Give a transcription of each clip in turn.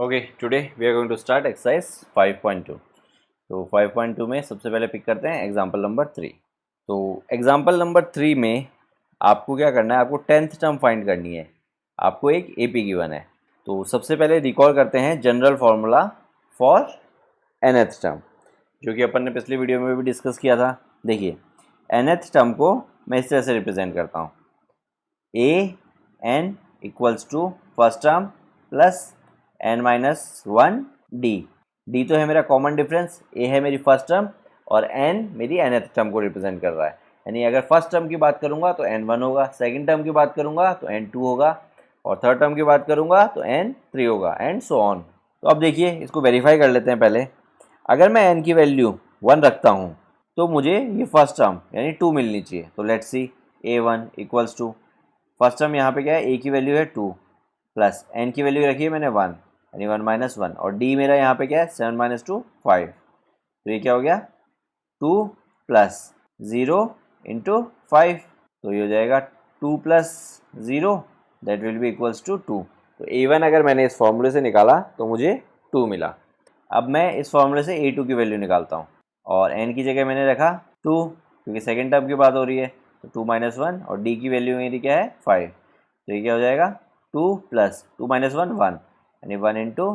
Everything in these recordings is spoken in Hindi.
Okay, today we are going to start exercise 5.2। तो 5.2 में सबसे पहले पिक करते हैं एग्जांपल नंबर 3। तो एग्जांपल नंबर 3 में आपको क्या करना है, आपको 10th टर्म फाइंड करनी है। आपको एक एपी गिवन है। तो सबसे पहले रिकॉल करते हैं general formula for nth term, जो कि अपन ने पिछली वीडियो में भी डिस्कस किया था। देखिए, nth टर्म को मैं इस तरह से रिप्रेजेंट करता हूँ, A N equals to first term plus n minus one D. D तो है मेरा कॉमन डिफरेंस, ए है मेरी फर्स्ट टर्म और n मेरी nth टर्म को रिप्रेजेंट कर रहा है। यानी अगर फर्स्ट टर्म की बात करूंगा तो n1 होगा, सेकंड टर्म की बात करूंगा तो n2 होगा और थर्ड टर्म की बात करूंगा तो n3 होगा एंड सो ऑन। तो अब देखिए, इसको वेरीफाई कर लेते हैं पहले। अगर मैं n की वैल्यू 1 रखता हूँ तो मुझे ये फर्स्ट टर्म यानी 2 मिलनी चाहिए। तो let's see, a1 equals to first term यहाँ पे क्या है, a की वैल्यू है 2 प्लस n की वैल्यू रखी है मैंने 1 यानी 1 माइनस 1 और d मेरा यहाँ पे क्या है 7 माइनस 2 5। तो ये क्या हो गया 2 प्लस 0 इंटू 5। तो ये हो जाएगा 2 plus 0 that will be equals to 2। तो a1 अगर मैंने इस फॉर्मूले से निकाला तो मुझे 2 मिला। अब मैं इस फॉर्मूले से a2 की वैल्यू निकालता हूँ और n की जगह मैंने रखा 2 क्योंकि सेकेंड टर्म की बात हो रही है। तो 2 माइनस 1 और d की वैल्यू मेरी क्या है 5। तो ये क्या हो जाएगा 2 प्लस 2 माइनस 1 1 यानी 1 इंटू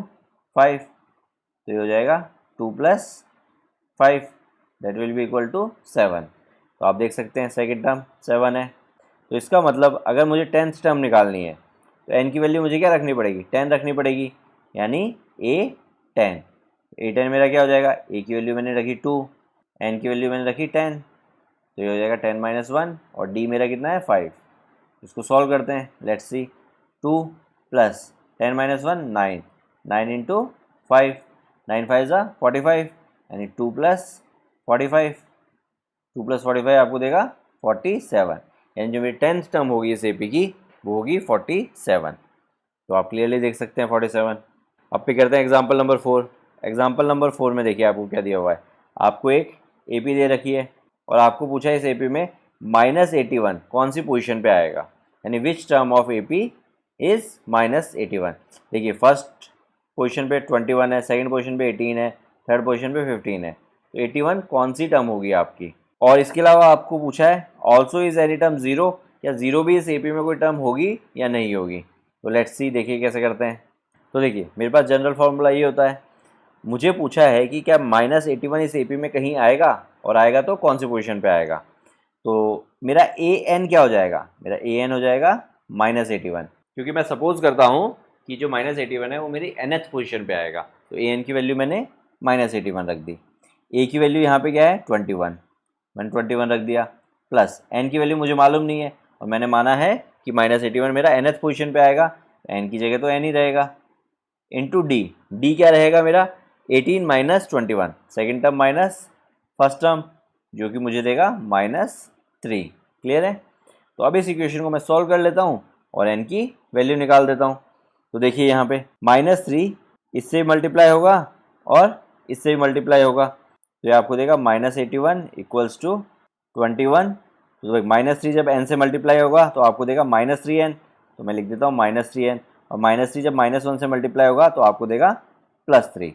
5। तो ये हो जाएगा 2 plus 5 that will be equal to 7। तो आप देख सकते हैं सेकेंड टर्म 7 है। तो इसका मतलब अगर मुझे 10th टर्म निकालनी है तो n की वैल्यू मुझे क्या रखनी पड़ेगी, 10 रखनी पड़ेगी यानी a10। a10 मेरा क्या हो जाएगा, a की वैल्यू मैंने रखी 2, n की वैल्यू मैंने रखी 10। तो ये हो जाएगा 10 माइनस 1 और d मेरा कितना है 5। इसको सॉल्व करते हैं, let's see. 2 plus 10 minus 1 9, 9 into 5, 9 5 ज़ा 45 यानी 2 प्लस 45, 2 प्लस 45 आपको देगा 47। यानी जो मेरी 10th टर्म होगी इस एपी की वो होगी 47। तो आप क्लियरली देख सकते हैं 47। अब पे करते हैं एग्जाम्पल नंबर 4। एग्जाम्पल नंबर 4 में देखिए आपको क्या दिया हुआ है। आपको एक एपी दे रखी है और आपको पूछा है इस एपी में -81 कौन सी पोजीशन पे आएगा, यानी which term of AP is -81। देखिए, फर्स्ट पोजीशन पे 21 है, सेकंड पोजीशन पे 18 है, थर्ड पोजीशन पे 15 है। तो 81 कौन सी टर्म होगी आपकी। और इसके अलावा आपको पूछा है also is any term zero, या जीरो भी इस एपी में कोई टर्म होगी या नहीं होगी। तो लेट्स सी, देखिए कैसे करते हैं। तो देखिए, मेरे पास जनरल फार्मूला ये होता है। मुझे पूछा है कि क्या -81 इस एपी में कहीं आएगा और आएगा तो कौन सी पोजीशन पे आएगा। तो मेरा ए एन क्या हो जाएगा, मेरा ए एन हो जाएगा -81, क्योंकि मैं सपोज करता हूँ कि जो -81 है वो मेरी nth पोजीशन पे आएगा। तो ए एन की वैल्यू मैंने -81 रख दी। ए की वैल्यू यहाँ पे क्या है 21, मैंने 21 रख दिया, प्लस एन की वैल्यू मुझे मालूम नहीं है और मैंने माना है कि -81 मेरा nth पोजीशन पे आएगा, तो एन की जगह तो एन ही रहेगा, इंटू डी। डी क्या रहेगा मेरा 18 minus 21, second term minus first term जो कि मुझे देगा -3। क्लियर है। तो अब इस इक्वेशन को मैं सॉल्व कर लेता हूँ और n की वैल्यू निकाल देता हूँ। तो देखिए यहाँ पे -3 इससे मल्टीप्लाई होगा और इससे भी मल्टीप्लाई होगा, तो ये आपको देगा -81 इक्वल्स टू 21। तो -3 जब n से मल्टीप्लाई होगा तो आपको देगा -3n, तो मैं लिख देता हूँ -3n। और -3 जब -1 से मल्टीप्लाई होगा तो आपको देगा +3।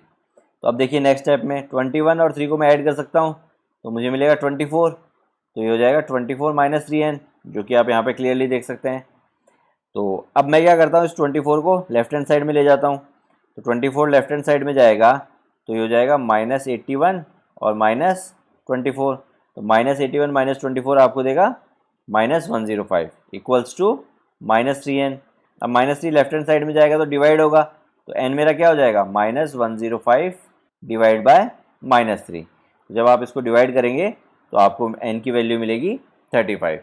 तो अब देखिए नेक्स्ट स्टेप में 21 और 3 को मैं ऐड कर सकता हूँ तो मुझे मिलेगा 24। तो ये हो जाएगा 24 माइनस 3n, जो कि आप यहाँ पे क्लियरली देख सकते हैं। तो अब मैं क्या करता हूँ, इस 24 को लेफ्ट हैंड साइड में ले जाता हूँ। तो 24 लेफ्ट हैंड साइड में जाएगा तो ये हो जाएगा -81 और -24। तो -81 -24 आपको देगा -105 इक्वल्स टू -3n। अब -3 लेफ्ट हैंड साइड में जाएगा तो डिवाइड होगा, तो n मेरा क्या हो जाएगा -105 डिवाइड बाय -3। जब आप इसको डिवाइड करेंगे तो आपको n की वैल्यू मिलेगी 35।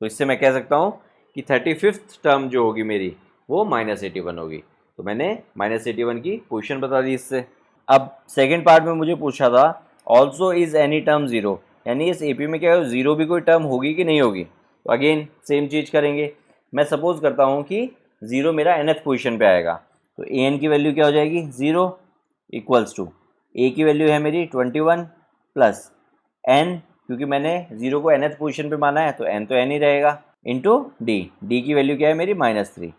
तो इससे मैं कह सकता हूँ कि 35th टर्म जो होगी मेरी वो -81 होगी। तो मैंने -81 की पोजीशन बता दी इससे। अब सेकंड पार्ट में मुझे पूछा था also is any term zero, यानी इस एपी में क्या है जीरो भी कोई टर्म होगी कि नहीं होगी। तो अगेन सेम चीज़ करेंगे। मैं सपोज करता हूँ कि जीरो मेरा nth पोजीशन पे आएगा, तो ए एन की वैल्यू क्या हो जाएगी 0 इक्वल्स टू ए की वैल्यू है मेरी 21 प्लस n, क्योंकि मैंने जीरो को nth पोजीशन पे माना है तो n तो n ही रहेगा, इंटू डी। डी की वैल्यू क्या है मेरी -3।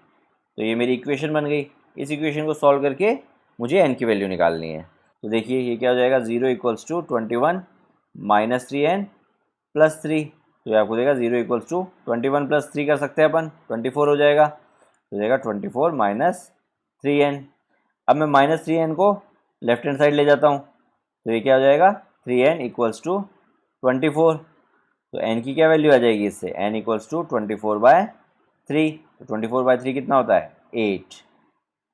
तो ये मेरी इक्वेशन बन गई। इस इक्वेशन को सॉल्व करके मुझे n की वैल्यू निकालनी है। तो देखिए ये क्या हो जाएगा, 0 equals to 21 minus 3n plus 3, तो ये आपको देगा 0 इक्वल्स टू 21 प्लस 3 कर सकते हैं अपन, 24 हो जाएगा। तो हो जाएगा 24 माइनस 3n। अब मैं माइनस 3n को लेफ्ट हैंड साइड ले जाता हूँ, तो ये क्या हो जाएगा, 3n इक्वल्स टू 24। तो n की क्या वैल्यू आ जाएगी इससे, n इक्वल्स टू 24/3। तो 24/3 कितना होता है, 8।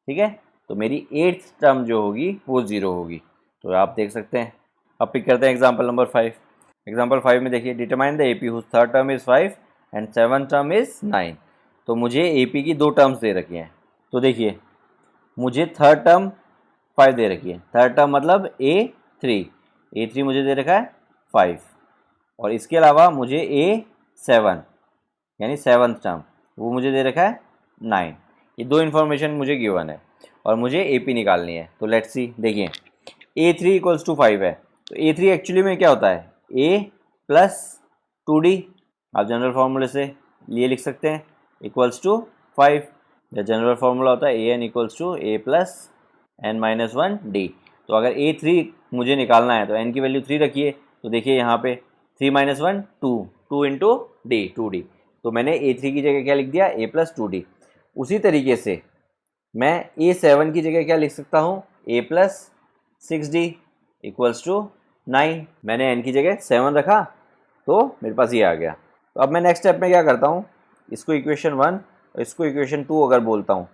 ठीक है, तो मेरी 8th टर्म जो होगी वो 0 होगी। तो आप देख सकते हैं। अब पिक करते हैं एग्जाम्पल नंबर 5। एग्जाम्पल 5 में देखिए, determine the AP whose third term is 5 and seventh term is 9। तो मुझे AP की 2 टर्म्स दे रखी हैं। तो देखिए मुझे थर्ड टर्म 5 दे रखी है, थर्ड टर्म मतलब A3 मुझे दे रखा है 5, और इसके अलावा मुझे A7 यानी सेवन्थ टर्म वो मुझे दे रखा है 9। ये 2 इन्फॉर्मेशन मुझे गिवन है और मुझे AP निकालनी है। तो लेट्स सी, देखिए A3 इक्वल्स टू 5 है, तो A3 एक्चुअली में क्या होता है, A प्लस 2D। आप जनरल फार्मूले से लिए लिख सकते हैं, इक्वल्स टू 5, या जनरल फार्मूला होता है AN equals to A plus n-1D। तो अगर A3 मुझे निकालना है तो n की वैल्यू 3 रखिए। तो देखिए यहाँ पे 3-1 2 इंटू D 2D। तो मैंने A3 की जगह क्या लिख दिया, A प्लस 2D। उसी तरीके से मैं A7 की जगह क्या लिख सकता हूँ, A plus 6D equals to 9। मैंने n की जगह 7 रखा तो मेरे पास ये आ गया। तो अब मैं नेक्स्ट स्टेप में क्या करता हूँ, इसको इक्वेशन 1 और इसको इक्वेशन 2 अगर बोलता हूँ,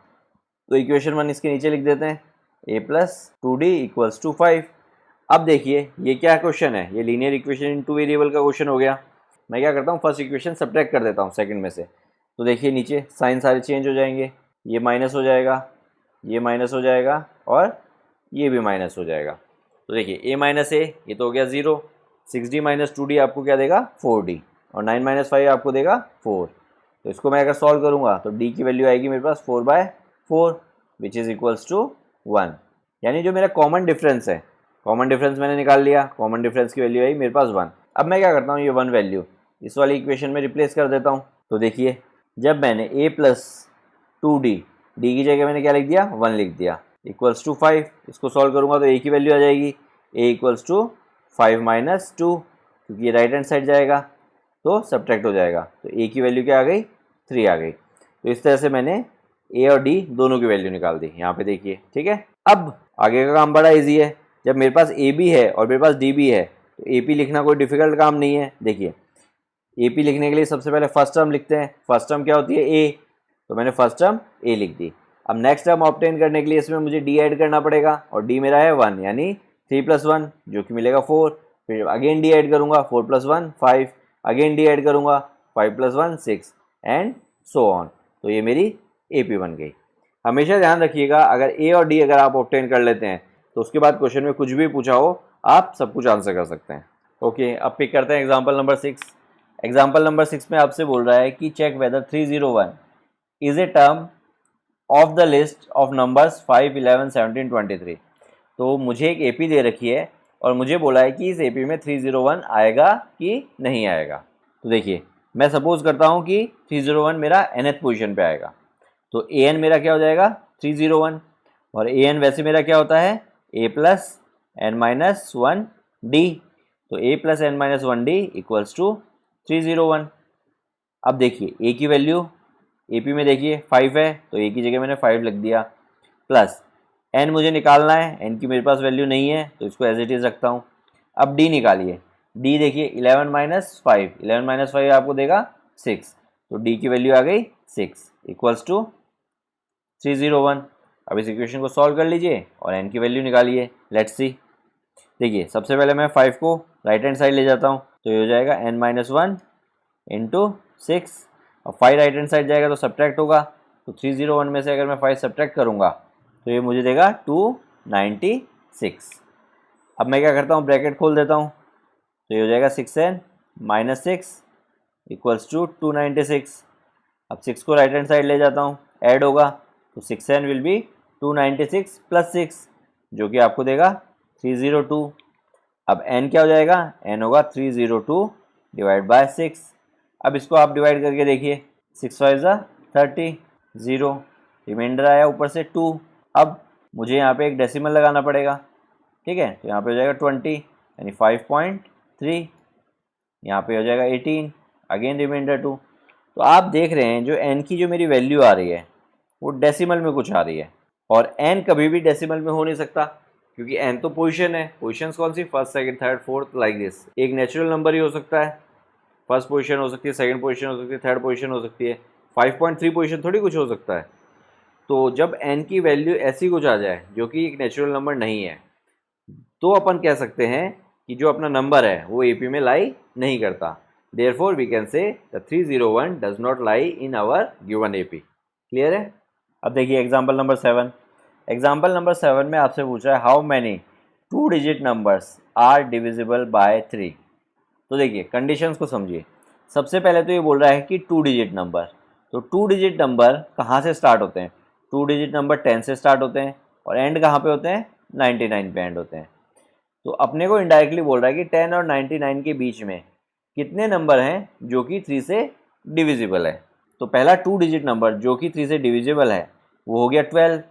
तो इक्वेशन 1 इसके नीचे लिख देते हैं, A plus 2D equals to 5। अब देखिए ये क्या क्वेश्चन है, ये लीनियर इक्वेशन इन 2 वेरिएबल का क्वेश्चन हो गया। मैं क्या करता हूँ, फर्स्ट इक्वेशन सब्ट्रैक्ट कर देता हूँ सेकंड में से। तो देखिए नीचे साइन सारे चेंज हो जाएंगे, ये माइनस हो जाएगा, ये माइनस हो जाएगा और ये भी माइनस हो जाएगा। तो देखिए a माइनस ए, ये तो हो गया 0, 6D माइनस 2D आपको क्या देगा 4D, और 9 माइनस 5 आपको देगा 4। तो इसको मैं अगर सॉल्व करूँगा तो D की वैल्यू आएगी मेरे पास 4/4 विच इज़ इक्वल्स टू 1। यानी जो मेरा कॉमन डिफरेंस है, कॉमन डिफरेंस मैंने निकाल लिया, कॉमन डिफरेंस की वैल्यू आई मेरे पास 1। अब मैं क्या करता हूँ, ये 1 वैल्यू इस वाली इक्वेशन में रिप्लेस कर देता हूँ। तो देखिए जब मैंने A प्लस 2D, D की जगह मैंने क्या लिख दिया 1 लिख दिया, इक्वल्स टू 5। इसको सॉल्व करूँगा तो A की वैल्यू आ जाएगी A इक्वल्स टू 5 माइनस 2, क्योंकि ये राइट हैंड साइड जाएगा तो सब्ट्रैक्ट हो जाएगा। तो A की वैल्यू क्या आ गई, 3 आ गई। तो इस तरह से मैंने A और D दोनों की वैल्यू निकाल दी यहाँ पे देखिए। ठीक है, अब आगे का काम बड़ा इजी है। जब मेरे पास A भी है और मेरे पास D भी है तो AP लिखना कोई डिफिकल्ट काम नहीं है। देखिए AP लिखने के लिए सबसे पहले फर्स्ट टर्म लिखते हैं। फर्स्ट टर्म क्या होती है, A, तो मैंने फर्स्ट टर्म A लिख दी। अब नेक्स्ट टर्म ऑब्टेन करने के लिए इसमें मुझे D ऐड करना पड़ेगा, और D मेरा है 1, यानी 3 + 1 जो कि मिलेगा 4। फिर अगेन D ऐड करूँगा, 4 + 1 5, अगेन D ऐड करूँगा, 5 + 1 6 एंड सो ऑन। तो ये मेरी AP बन गई। हमेशा ध्यान रखिएगा, अगर A और D अगर आप ऑब्टेन कर लेते हैं तो उसके बाद क्वेश्चन में कुछ भी पूछा हो आप सब कुछ आंसर कर सकते हैं। ओके, अब पिक करते हैं एग्जाम्पल नंबर 6। एग्जाम्पल नंबर 6 में आपसे बोल रहा है कि check whether 301 is a term of the list of numbers 5, 11, 17, 23। तो मुझे एक AP दे रखी है और मुझे बोला है कि इस AP में 301 आएगा कि नहीं आएगा। तो देखिए मैं सपोज करता हूँ कि 301 मेरा nth पोजीशन पे आएगा, तो AN मेरा क्या हो जाएगा 301, और AN वैसे मेरा क्या होता है A प्लस n-1D। तो A plus n-1D equals to 301। अब देखिए A की वैल्यू AP में देखिए 5 है, तो A की जगह मैंने 5 लिख दिया, प्लस N मुझे निकालना है, N की मेरे पास वैल्यू नहीं है तो इसको एज इट इज़ रखता हूँ। अब D निकालिए, D देखिए 11 माइनस 5, 11 माइनस 5 आपको देगा 6, तो D की वैल्यू आ गई 6 इक्वल्स टू 301। अब इस इक्वेशन को सॉल्व कर लीजिए और N की वैल्यू निकालिए। लेट्स सी, देखिए सबसे पहले मैं 5 को राइट हैंड साइड ले जाता हूँ, तो ये हो जाएगा n-1 इंटू 6। अब 5 राइट हैंड साइड जाएगा तो सब्ट्रैक्ट होगा, तो 301 में से अगर मैं 5 सब्ट्रैक्ट करूँगा तो ये मुझे देगा 296। अब मैं क्या करता हूँ, ब्रैकेट खोल देता हूँ, तो ये हो जाएगा 6n माइनस 6 इक्वल्स टू 296। अब 6 को राइट हैंड साइड ले जाता हूँ, ऐड होगा, तो 6n विल बी 296 प्लस 6 जो कि आपको देगा 302। अब n क्या हो जाएगा, n होगा 302 डिवाइड बाय 6। अब इसको आप डिवाइड करके देखिए, 6 5 ज़ा 30, 0 रिमाइंडर आया ऊपर से 2। अब मुझे यहाँ पे एक डेसिमल लगाना पड़ेगा, ठीक है। तो यहाँ पे हो जाएगा 20 यानी 5.3, यहाँ पे हो जाएगा 18, अगेन रिमाइंडर 2। तो आप देख रहे हैं जो n की जो मेरी वैल्यू आ रही है वो डेसिमल में कुछ आ रही है, और n कभी भी डेसिमल में हो नहीं सकता क्योंकि n तो पोजीशन है। पोजीशंस कौन सी, first second third fourth, like this. एक नेचुरल नंबर ही हो सकता है, फर्स्ट पोजीशन हो सकती है, सेकंड पोजीशन हो सकती है, थर्ड पोजीशन हो सकती है। 5.3 पोजीशन थोड़ी कुछ हो सकता है। तो जब n की वैल्यू ऐसी कुछ आ जाए जो कि एक नेचुरल नंबर नहीं है, तो अपन कह सकते हैं कि जो अपना नंबर है वो AP में लाई नहीं करता। Therefore we can say the 301 does not lie in our given AP। Clear है। अब देखिए एग्जांपल नंबर 7। एग्जांपल नंबर 7 में आपसे पूछा है how many 2 digit numbers are divisible by 3। तो देखिए कंडीशंस को समझिए। सबसे पहले तो ये बोल रहा है कि 2 डिजिट नंबर, तो 2 डिजिट नंबर कहाँ से स्टार्ट होते हैं? 2 डिजिट नंबर 10 से स्टार्ट होते हैं, और एंड कहाँ पे होते हैं? 99 पे एंड होते हैं। तो अपने को इनडायरेक्टली बोल रहा है कि 10 और 99 के बीच में कितने नंबर हैं जो कि 3 से डिविजिबल है। तो पहला 2 डिजिट नंबर जो कि 3 से डिविजिबल है वो हो गया 12।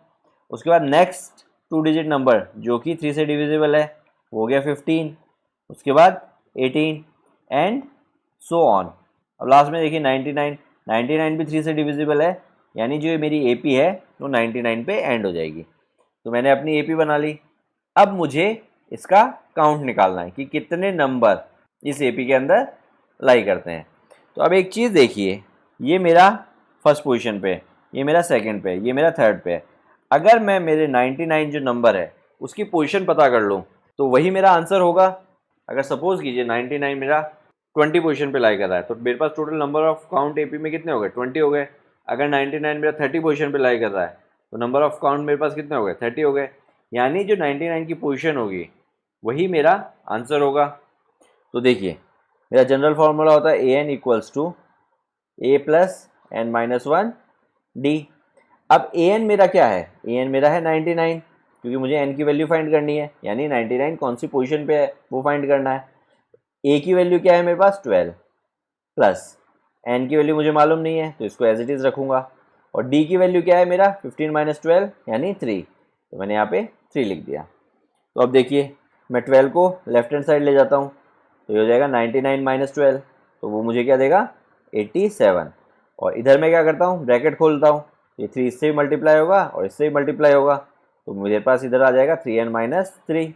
उसके बाद नेक्स्ट 2 डिजिट नंबर जो कि 3 से डिविजिबल है वो हो गया 15। उसके बाद 18 एंड सो ऑन। अब लास्ट में देखिए 99 भी 3 से डिविजिबल है, यानी जो मेरी AP है वो 99 पे एंड हो जाएगी। तो मैंने अपनी AP बना ली। अब मुझे इसका काउंट निकालना है कि कितने नंबर इस AP के अंदर लाई करते हैं। तो अब एक चीज़ देखिए, ये मेरा फर्स्ट पोजीशन पे, ये मेरा सेकंड पे, ये मेरा थर्ड पे है। अगर मैं मेरे 99 जो नंबर है उसकी पोजीशन पता कर लूँ तो वही मेरा आंसर होगा। अगर सपोज कीजिए 99 मेरा 20 पोजीशन पे लाई कर रहा है तो मेरे पास total number of count AP में कितने हो गए? 20 हो गए। अगर 99 मेरा 30 पोजीशन पे लाई कर रहा है तो नंबर ऑफ काउंट मेरे पास कितने हो गए? 30 हो गए। यानी जो 99 की पोजीशन होगी वही मेरा आंसर होगा। तो देखिए मेरा जनरल फार्मूला होता है AN equals to A plus N minus 1 D। अब AN मेरा क्या है? AN मेरा है 99, क्योंकि मुझे N की वैल्यू फाइंड करनी है, यानी 99 कौन सी पोजीशन पे है वो फाइंड करना है। A की वैल्यू क्या है मेरे पास? 12 प्लस N की वैल्यू मुझे मालूम नहीं है तो इसको एज इट इज़ रखूँगा, और D की वैल्यू क्या है मेरा? 15 माइनस 12 यानी 3। तो मैंने यहाँ पे 3 लिख दिया। तो अब देखिए मैं 12 को लेफ्ट हैंड साइड ले जाता हूँ तो ये हो जाएगा 99 माइनस 12, तो वो मुझे क्या देगा? 87। और इधर मैं क्या करता हूँ? ब्रैकेट खोलता हूँ, ये 3 इससे भी मल्टीप्लाई होगा और इससे भी मल्टीप्लाई होगा, तो मेरे पास इधर आ जाएगा 3n माइनस 3।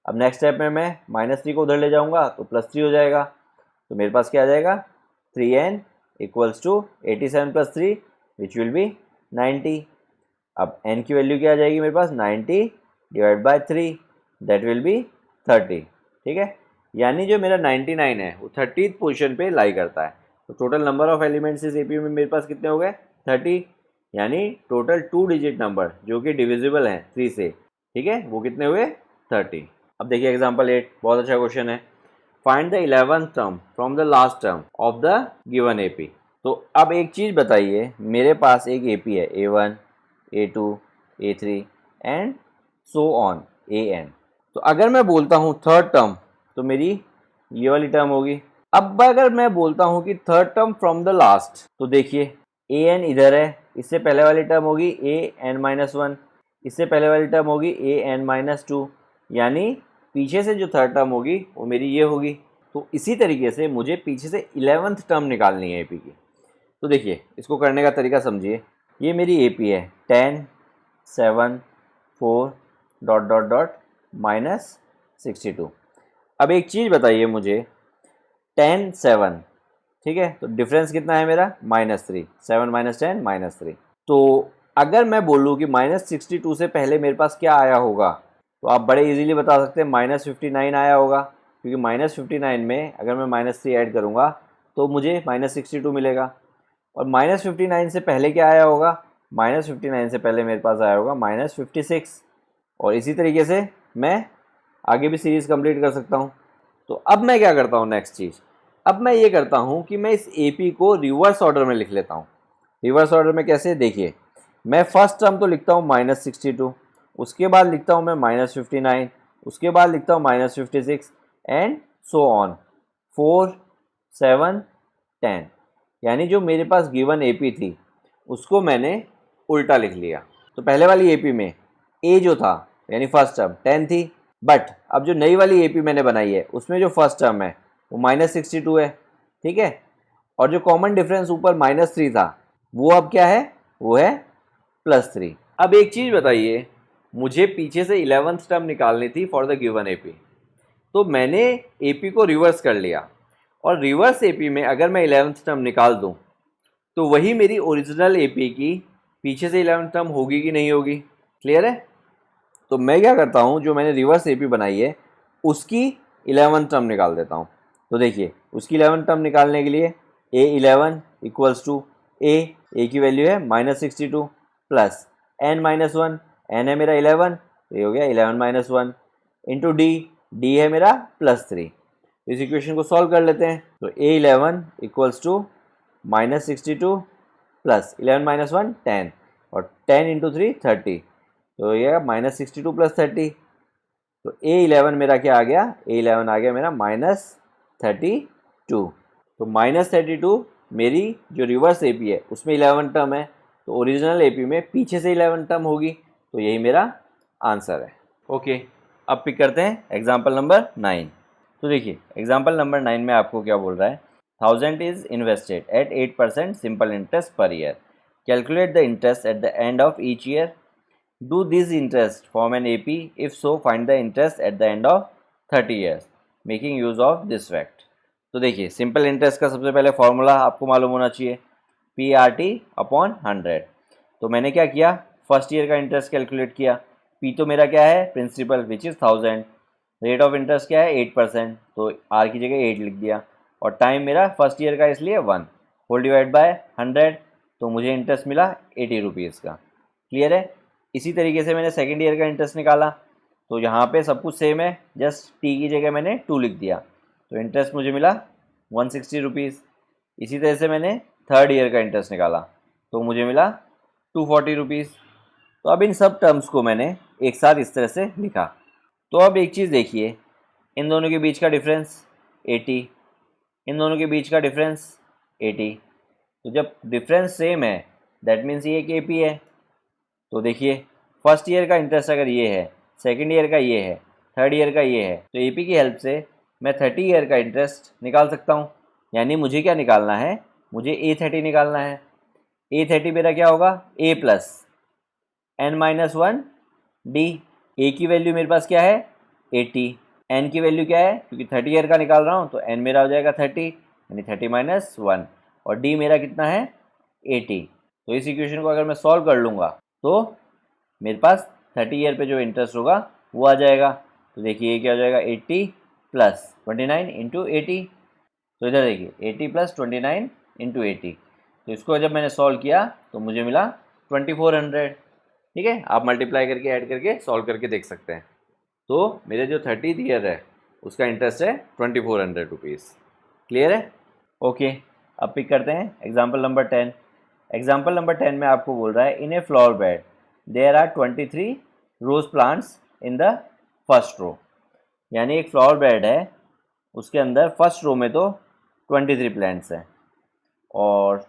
अब नेक्स्ट स्टेप में मैं -3 को उधर ले जाऊँगा तो +3 हो जाएगा, तो मेरे पास क्या आ जाएगा? 3n equals to 87 plus 3 which will be 90। अब n की वैल्यू क्या आ जाएगी मेरे पास? 90 divide by 3 that will be 30। ठीक है, यानी जो मेरा 99 है वो 30th पोजीशन पे लाई करता है। तो टोटल नंबर ऑफ एलिमेंट्स इस AP में मेरे पास कितने हो गए? 30। यानी टोटल 2 डिजिट नंबर जो कि डिविजिबल हैं 3 से, ठीक है, वो कितने हुए? 30। अब देखिए एग्जांपल 8, बहुत अच्छा क्वेश्चन है। Find the 11th term from the last term of the given AP। तो अब एक चीज़ बताइए, मेरे पास एक AP है A1 A2 A3 and so on AN। तो अगर मैं बोलता हूँ थर्ड टर्म तो मेरी ये वाली टर्म होगी। अब अगर मैं बोलता हूँ कि third term from the last, तो देखिए AN इधर है, इससे पहले वाली टर्म होगी AN-1, इससे पहले वाली टर्म होगी AN-2, यानी पीछे से जो थर्ड टर्म होगी वो मेरी ये होगी। तो इसी तरीके से मुझे पीछे से 11th टर्म निकालनी है AP की। तो देखिए इसको करने का तरीका समझिए। ये मेरी AP है 10 7 4 डॉट डॉट डॉट -62। अब एक चीज़ बताइए मुझे, 10 7, ठीक है, तो डिफरेंस कितना है मेरा? -3। 7 माइनस 10 -3। तो अगर मैं बोलूँ कि -62 से पहले मेरे पास क्या आया होगा, तो आप बड़े इजीली बता सकते हैं -59 आया होगा, क्योंकि -59 में अगर मैं -3 ऐड करूँगा तो मुझे -62 मिलेगा। और -59 से पहले क्या आया होगा? -59 से पहले मेरे पास आया होगा -56। और इसी तरीके से मैं आगे भी सीरीज़ कंप्लीट कर सकता हूँ। तो अब मैं क्या करता हूँ नेक्स्ट चीज़, अब मैं ये करता हूँ कि मैं इस AP को रिवर्स ऑर्डर में लिख लेता हूँ। रिवर्स ऑर्डर में कैसे? देखिए मैं फर्स्ट टर्म तो लिखता हूँ -62, उसके बाद लिखता हूँ मैं -59, उसके बाद लिखता हूँ -56 एंड सो ऑन 4 7 10। यानी जो मेरे पास गिवन AP थी उसको मैंने उल्टा लिख लिया। तो पहले वाली AP में ए जो था यानी फर्स्ट टर्म 10 थी, बट अब जो नई वाली AP मैंने बनाई है उसमें जो फर्स्ट टर्म है वो -62 है, ठीक है। और जो कॉमन डिफरेंस ऊपर -3 था वो अब क्या है, वो है +3। अब एक चीज़ बताइए, मुझे पीछे से 11th टर्म निकालनी थी फॉर द गिवन AP, तो मैंने AP को रिवर्स कर लिया, और रिवर्स AP में अगर मैं 11th टर्म निकाल दूं तो वही मेरी ओरिजिनल AP की पीछे से 11th टर्म होगी कि नहीं होगी, क्लियर है। तो मैं क्या करता हूँ, जो मैंने रिवर्स AP बनाई है उसकी 11th टर्म निकाल देता हूँ। तो देखिए उसकी 11th टर्म निकालने के लिए A11 इक्वल्स टू A की वैल्यू है -62 प्लस n-1, n है मेरा 11, तो ये हो गया 11 - 1 इंटू D है मेरा +3। इस इक्वेशन को सॉल्व कर लेते हैं। तो A11 इक्वल्स टू -62 प्लस 11 - 1 10, और 10 इंटू 3 30, तो ये -62 + 30। तो A11 मेरा क्या आ गया, A11 आ गया मेरा -32। तो -32 मेरी जो रिवर्स AP है उसमें 11 टर्म है, तो ओरिजिनल AP में पीछे से 11 टर्म होगी, तो यही मेरा आंसर है। ओके, अब पिक करते हैं एग्जाम्पल नंबर 9। तो देखिए एग्जाम्पल नंबर 9 में आपको क्या बोल रहा है, 1000 is invested at 8% simple interest per year, calculate the interest at the end of each year, do this interest form an AP, if so find the interest at the end of 30 years making use of this fact. तो देखिए सिंपल इंटरेस्ट का सबसे पहले फॉर्मूला आपको मालूम होना चाहिए, PRT/100। तो मैंने क्या किया, फर्स्ट ईयर का इंटरेस्ट कैलकुलेट किया। P तो मेरा क्या है, principal which is 1000, rate of interest क्या है 8%, तो R की जगह 8 लिख दिया, और टाइम मेरा फर्स्ट ईयर का इसलिए 1 होल डिवाइड बाय 100, तो मुझे इंटरेस्ट मिला 80 रुपीज़ का, क्लियर है। इसी तरीके से मैंने सेकेंड ईयर का इंटरेस्ट निकाला, तो यहाँ पे सब कुछ सेम है, जस्ट T की जगह मैंने 2 लिख दिया, तो इंटरेस्ट मुझे मिला 160 रुपीज़। इसी तरह से मैंने थर्ड ईयर का इंटरेस्ट निकाला, तो मुझे मिला 240 रुपीज़। तो अब इन सब टर्म्स को मैंने एक साथ इस तरह से लिखा। तो अब एक चीज़ देखिए, इन दोनों के बीच का डिफरेंस 80, इन दोनों के बीच का डिफरेंस 80, तो जब डिफरेंस सेम है दैट मीन्स ये एक AP है। तो देखिए फर्स्ट ईयर का इंटरेस्ट अगर ये है, सेकेंड ईयर का ये है, थर्ड ईयर का ये है, तो AP की हेल्प से मैं 30 ईयर का इंटरेस्ट निकाल सकता हूँ। यानी मुझे क्या निकालना है, मुझे A30 निकालना है। A30 मेरा क्या होगा, A plus n-1 D। A की वैल्यू मेरे पास क्या है 80, n की वैल्यू क्या है, क्योंकि 30 ईयर का निकाल रहा हूँ तो n मेरा हो जाएगा 30, यानी 30 - 1, और D मेरा कितना है 80। तो इस इक्वेशन को अगर मैं सॉल्व कर लूँगा तो मेरे पास 30 ईयर पे जो इंटरेस्ट होगा वो आ जाएगा। तो देखिए ये क्या हो जाएगा 80 + 29 इंटू 80। तो इधर देखिए 80 + 29 इंटू 80, तो इसको जब मैंने सॉल्व किया तो मुझे मिला 2400। ठीक है, आप मल्टीप्लाई करके ऐड करके सॉल्व करके देख सकते हैं। तो मेरे जो 30th ईयर है उसका इंटरेस्ट है 2400 रुपीज़, क्लियर है। ओके, अब पिक करते हैं एग्जाम्पल नंबर 10। एग्जाम्पल नंबर 10 में आपको बोल रहा है, in a flower bed there are 23 rose plants in the first row. यानी एक फ्लावर बेड है, उसके अंदर फर्स्ट रो में तो 23 प्लांट्स हैं, और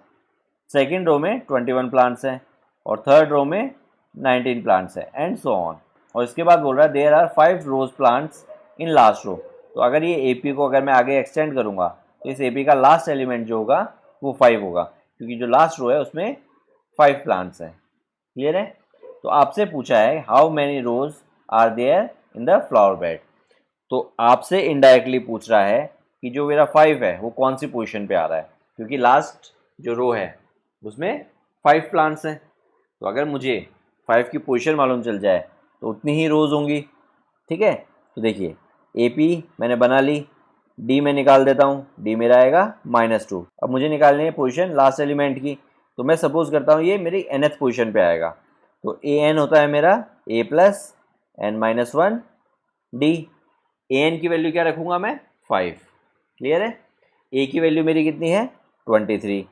सेकेंड रो में 21 प्लांट्स हैं, और थर्ड रो में 19 प्लांट्स हैं, एंड सो ऑन। और इसके बाद बोल रहा है there are 5 rose plants in last row. तो अगर ये AP को अगर मैं आगे एक्सटेंड करूँगा तो इस AP का लास्ट एलिमेंट जो होगा वो 5 होगा, क्योंकि जो लास्ट रो है उसमें 5 प्लांट्स हैं, क्लियर है। तो आपसे पूछा है how many rose are there in the flower bed. तो आपसे इनडायरेक्टली पूछ रहा है कि जो मेरा 5 है वो कौन सी पोजीशन पे आ रहा है, क्योंकि लास्ट जो रो है उसमें 5 प्लांट्स हैं। तो अगर मुझे 5 की पोजीशन मालूम चल जाए तो उतनी ही रोज़ होंगी, ठीक है। तो देखिए AP मैंने बना ली, D में निकाल देता हूँ, D मेरा आएगा -2। अब मुझे निकालनी है पोजीशन लास्ट एलिमेंट की, तो मैं सपोज करता हूँ ये मेरी nth पोजीशन पे आएगा। तो AN होता है मेरा A + n-1 D। AN की वैल्यू क्या रखूँगा मैं 5, क्लियर है। A की वैल्यू मेरी कितनी है 23,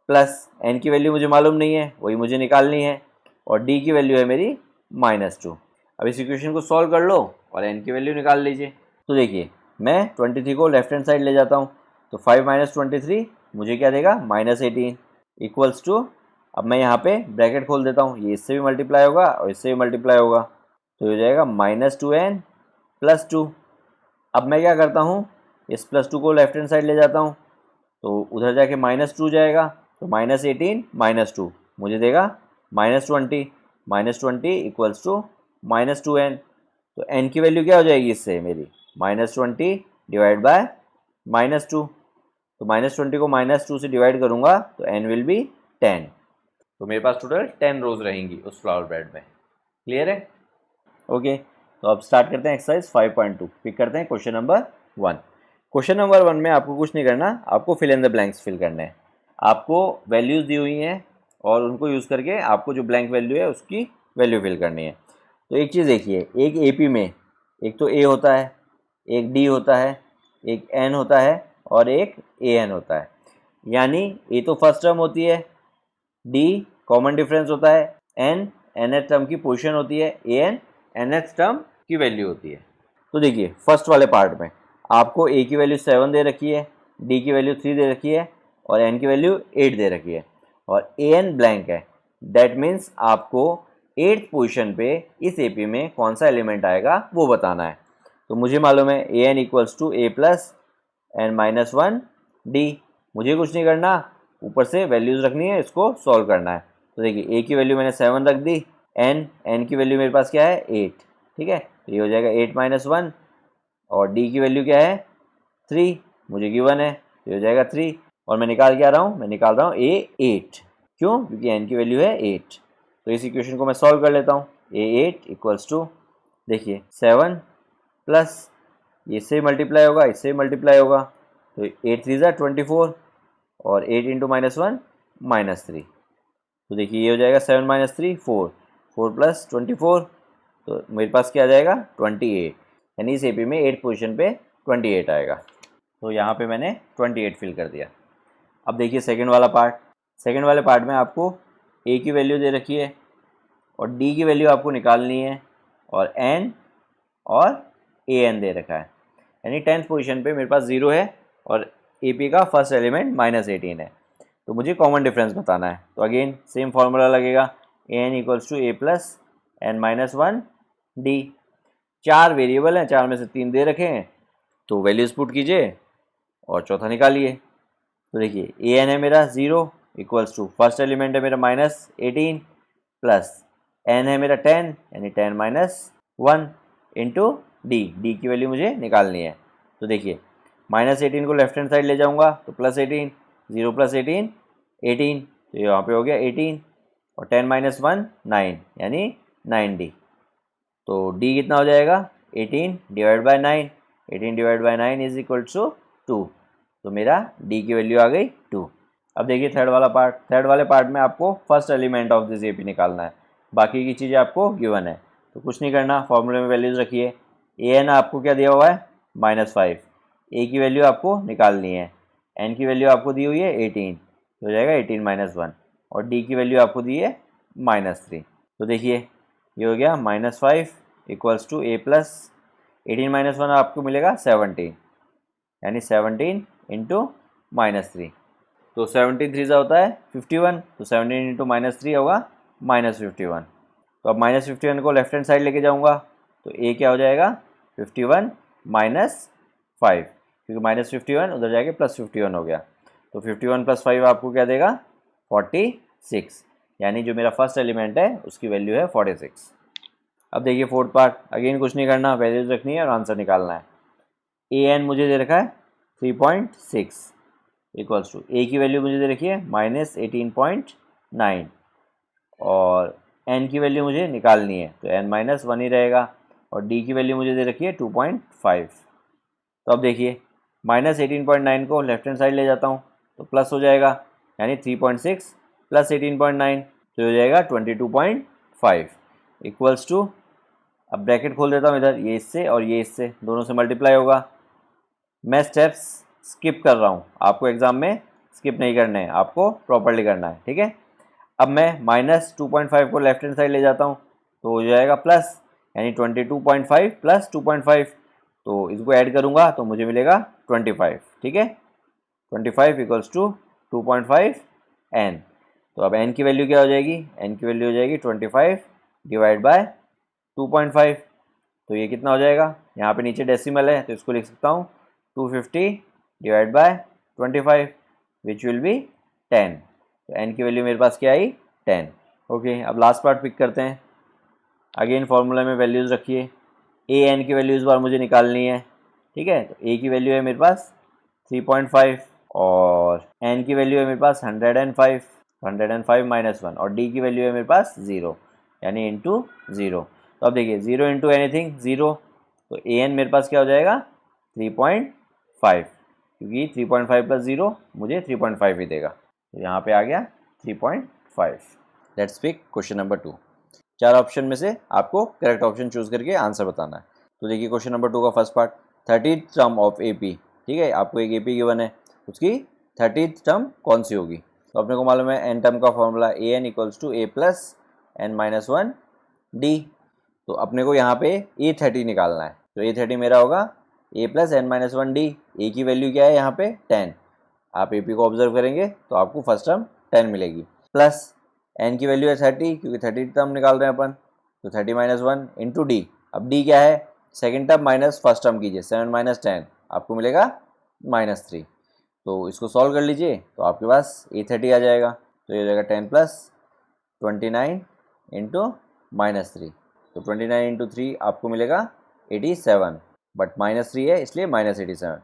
प्लस n की वैल्यू मुझे मालूम नहीं है, वही मुझे निकालनी है, और D की वैल्यू है मेरी -2। अब इस इक्वेशन को सॉल्व कर लो और n की वैल्यू निकाल लीजिए। तो देखिए मैं 23 को लेफ्ट हैंड साइड ले जाता हूँ, तो 5 - 23 मुझे क्या देगा -18 इक्वल्स टू अब मैं यहाँ पे ब्रैकेट खोल देता हूँ, ये इससे भी मल्टीप्लाई होगा और इससे भी मल्टीप्लाई होगा, तो ये हो जाएगा -2n+2। अब मैं क्या करता हूँ, इस +2 को लेफ्ट हैंड साइड ले जाता हूँ, तो उधर जाके -2 जाएगा, तो -18 -2 मुझे देगा -20। -20 इक्वल्स टू -2n। तो n की वैल्यू क्या हो जाएगी इससे मेरी, -20 डिवाइड बाय -2। तो -20 को -2 से डिवाइड करूँगा तो n विल बी 10। तो मेरे पास टोटल 10 रोज रहेंगी उस फ्लावर बेड में। क्लियर है? ओके, तो अब स्टार्ट करते हैं एक्सरसाइज 5.2। पिक करते हैं क्वेश्चन नंबर 1। क्वेश्चन नंबर 1 में आपको कुछ नहीं करना, आपको fill in the blanks fill करने हैं। आपको वैल्यूज़ दी हुई हैं और उनको यूज़ करके आपको जो ब्लैंक वैल्यू है उसकी वैल्यू फिल करनी है। तो एक चीज़ देखिए, एक एपी में एक तो ए होता है, एक डी होता है, एक एन होता है और एक ए एन होता है। यानी ए तो फर्स्ट टर्म होती है, डी कॉमन डिफरेंस होता है, एन nth टर्म की पोजीशन होती है, ए एन nth टर्म की वैल्यू होती है। तो देखिए फर्स्ट वाले पार्ट में आपको ए की वैल्यू 7 दे रखी है, डी की वैल्यू 3 दे रखी है और एन की वैल्यू 8 दे रखी है और ए एन ब्लैंक है। दैट मीन्स आपको 8th पोजीशन पे इस एपी में कौन सा एलिमेंट आएगा वो बताना है। तो मुझे मालूम है A N equals to A plus N minus 1 D. मुझे कुछ नहीं करना, ऊपर से वैल्यूज़ रखनी है, इसको सॉल्व करना है। तो देखिए ए की वैल्यू मैंने 7 रख दी, एन की वैल्यू मेरे पास क्या है 8, ठीक है, तो ये हो जाएगा 8 - 1 और डी की वैल्यू क्या है 3, मुझे गिवन है, तो ये हो जाएगा 3 और मैं निकाल क्या रहा हूँ, मैं निकाल रहा हूँ ए 8। क्यों? क्योंकि एन की वैल्यू है 8। तो इस इक्वेशन को मैं सॉल्व कर लेता हूँ। ए 8 इक्वल्स टू देखिए 7 प्लस ये इससे मल्टीप्लाई होगा, इससे मल्टीप्लाई होगा, तो 8 3 ज़ा 24 और 8 इंटू -1 -3। तो देखिए ये हो जाएगा 7 - 3 4, 4 + 24, तो मेरे पास क्या आ जाएगा 28। यानी इस एपी में 8 पोजीशन पे 28 आएगा। तो यहाँ पे मैंने 28 फिल कर दिया। अब देखिए सेकंड वाला पार्ट। सेकंड वाले पार्ट में आपको ए की वैल्यू दे रखी है और डी की वैल्यू आपको निकालनी है और एन और ए एन दे रखा है। यानी 10th पोजीशन पे मेरे पास 0 है और ए पी का फर्स्ट एलिमेंट -18 है। तो मुझे कॉमन डिफरेंस बताना है। तो अगेन सेम फार्मूला लगेगा, A N equals to A plus N minus 1 D. 4 variable हैं, 4 में से 3 दे रखे हैं, तो वैल्यूज पुट कीजिए और चौथा निकालिए। तो देखिए ए एन है मेरा 0 इक्वल्स टू फर्स्ट एलिमेंट है मेरा -18 प्लस एन है मेरा 10 यानी 10 - 1 इंटू डी की वैल्यू मुझे निकालनी है। तो देखिए -18 को लेफ्ट हैंड साइड ले जाऊंगा तो +18, 0 + 18 18, तो यहाँ पे हो गया 18 और 10 - 1 9 यानी 9D। तो D कितना हो जाएगा 18 divide by 9, 18 divide by 9 is equal to 2। तो मेरा D की वैल्यू आ गई 2। अब देखिए थर्ड वाला पार्ट। थर्ड वाले पार्ट में आपको first element of this AP निकालना है, बाकी की चीज़ें आपको गिवन है, तो कुछ नहीं करना, फॉर्मूले में वैल्यूज़ रखिए। ए एन आपको क्या दिया हुआ है -5, ए की वैल्यू आपको निकालनी है, एन की वैल्यू आपको दी हुई है 18, तो हो जाएगा 18 - 1 और डी की वैल्यू आपको दी है -3। तो देखिए ये हो गया -5 इक्वल्स टू ए प्लस 18 - 1 आपको मिलेगा 17, यानी 17 इंटू -3। तो 17 3 होता है 51, तो 17 इंटू -3 होगा -51। तो अब -51 को लेफ्ट हैंड साइड लेके जाऊंगा तो ए क्या हो जाएगा 51 - 5, क्योंकि -51 उधर जाके +51 हो गया, तो 51 + 5 आपको क्या देगा 46, यानी जो मेरा फर्स्ट एलिमेंट है उसकी वैल्यू है 46। अब देखिए फोर्थ पार्ट। अगेन कुछ नहीं करना, वैल्यूज रखनी है और आंसर निकालना है। ए एन मुझे दे रखा है 3.6 इक्वल्स टू ए की वैल्यू मुझे दे रखी है -18.9 और एन की वैल्यू मुझे निकालनी है, तो एन -1 ही रहेगा और डी की वैल्यू मुझे दे रखी है 2.5। तो अब देखिए -18.9 को लेफ्ट हैंड साइड ले जाता हूँ तो प्लस हो जाएगा, यानी 3.6 + 18.9 तो हो जाएगा 22.5 इक्वल्स टू, अब ब्रैकेट खोल देता हूँ इधर, ये इससे और ये इससे दोनों से मल्टीप्लाई होगा। मैं स्टेप्स स्किप कर रहा हूँ, आपको एग्जाम में स्किप नहीं करने हैं, आपको प्रॉपरली करना है, ठीक है। अब मैं -2.5 को लेफ्ट हैंड साइड ले जाता हूँ तो हो जाएगा प्लस, यानी 22.5 + 2.5, तो इसको ऐड करूँगा तो मुझे मिलेगा 25, ठीक है। 25 इक्वल्स टू 2.5 n। तो अब n की वैल्यू क्या हो जाएगी, n की वैल्यू हो जाएगी 25 डिवाइड बाय 2.5। तो ये कितना हो जाएगा, यहाँ पे नीचे डेसिमल है तो इसको लिख सकता हूँ 250 divide by 25 which will B 10। तो n की वैल्यू मेरे पास क्या आई, 10। ओके, अब लास्ट पार्ट पिक करते हैं। अगेन फार्मूला में वैल्यूज़ रखिए, ए एन की वैल्यू इस बार मुझे निकालनी है, ठीक है। तो ए की वैल्यू है मेरे पास 3.5 और एन की वैल्यू है मेरे पास 105, 105 माइनस 1 और डी की वैल्यू है मेरे पास 0 यानी इंटू 0। तो अब देखिए 0 इंटू एनीथिंग 0, तो ए एन मेरे पास क्या हो जाएगा 3.5, क्योंकि 3.5 प्लस 0 मुझे 3.5 ही देगा। तो यहाँ पे आ गया 3.5। Let's pick question number 2। 4 option में से आपको करेक्ट ऑप्शन चूज करके आंसर बताना है। तो देखिए क्वेश्चन नंबर 2 का first part, 30th term of AP, ठीक है। आपको एक एपी गिवन है, उसकी 30th टर्म कौन सी होगी। तो अपने को मालूम है एन टर्म का formula A N equals to A plus N minus 1 D. तो अपने को यहाँ पे ए 30 निकालना है, तो ए 30 मेरा होगा ए प्लस एन माइनस 1 डी। ए की वैल्यू क्या है यहाँ पे 10, आप ए पी को ऑब्जर्व करेंगे तो आपको फर्स्ट टर्म 10 मिलेगी, प्लस एन की वैल्यू है 30 क्योंकि 30 टर्म निकाल रहे हैं अपन, तो 30 माइनस 1 इंटू डी। अब डी क्या है, second term minus first term कीजिए, 7 माइनस 10 आपको मिलेगा -3। तो इसको सॉल्व कर लीजिए तो आपके पास ए 30 आ जाएगा। तो ये हो जाएगा 10 प्लस 29 इंटू -3। तो 29 इंटू 3 आपको मिलेगा 87, बट -3 है इसलिए -87,